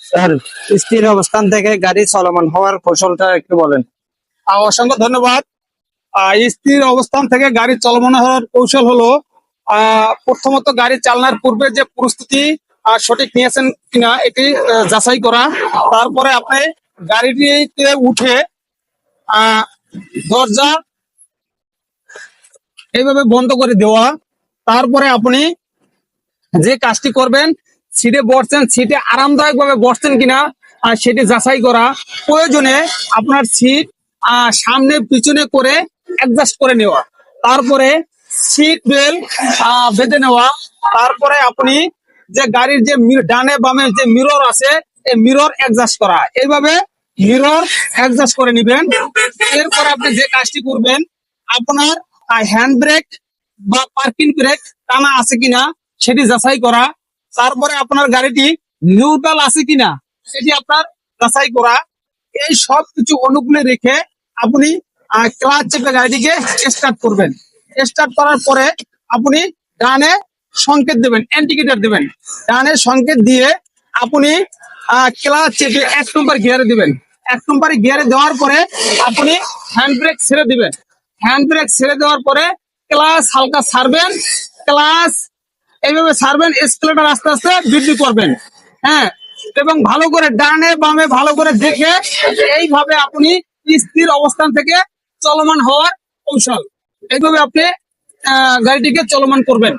Sir, স্থির অবস্থান থেকে গাড়ি চলমান হওয়ার কৌশলটা একটু বলেন। অসংখ্য ধন্যবাদ। স্থির অবস্থান থেকে গাড়ি চলমান হওয়ার কৌশল হলো, প্রথমত গাড়ি চালানোর পূর্বে যে প্রস্তুতি সঠিক নিয়েছেন কিনা এটি যাচাই করা। তারপরে আপনি গাড়িটিতে উঠে আহ, দরজা এইভাবে বন্ধ করে দেওয়া। তারপরে আপনি যে কাজটি করবেন, সিটে বসছেন, সিটে আরামদায়ক ভাবে বসছেন কিনা সেটি যাচাই করা। প্রয়োজনে আপনার সিট সামনে পিছনে করে অ্যাডজাস্ট করে নেওয়া। তারপরে সিট বেল্ট বেঁধে নেওয়া। তারপরে আপনি যে গাড়ির যে ডানে বামে যে মিরর আছে এই মিরর অ্যাডজাস্ট করা। এইভাবে মিরর অ্যাডজাস্ট করে নেবেন। এরপরে আপনি যে কাজটি করবেন, আপনার হ্যান্ড ব্রেক বা পার্কিং ব্রেক টানা আছে কিনা সেটি যাচাই করা। তারপরে আপনার গাড়িটি নিউট্রাল আছে কিনা সেটি আপনার যাচাই করা। এই সব কিছু অনুকূলে রেখে আপনি ক্লাচ চেপে গাড়িটিকে স্টার্ট করবেন। স্টার্ট করার পরে আপনি ডানে সংকেত দেবেন, ইন্ডিকেটর দেবেন। ডানে সংকেত দিয়ে আপনি ক্লাচ চেপে 1 নম্বর গিয়ারে দিবেন। 1 নম্বর গিয়ারে দেওয়ার পরে আপনি হ্যান্ড ব্রেক ছেড়ে দিবেন। হ্যান্ড ব্রেক ছেড়ে দেওয়ার পরে ক্লাচ হালকা ছাড়বেন। ক্লাচ এইভাবে ছাড়বেন, এক্সেলেটর আস্তে আস্তে বৃদ্ধি করবেন। হ্যাঁ, এবং ভালো করে ডানে বামে ভালো করে দেখে এইভাবে আপনি স্থির অবস্থান থেকে চলমান হওয়ার কৌশল, এইভাবে আপনি গাড়িটিকে চলমান করবেন।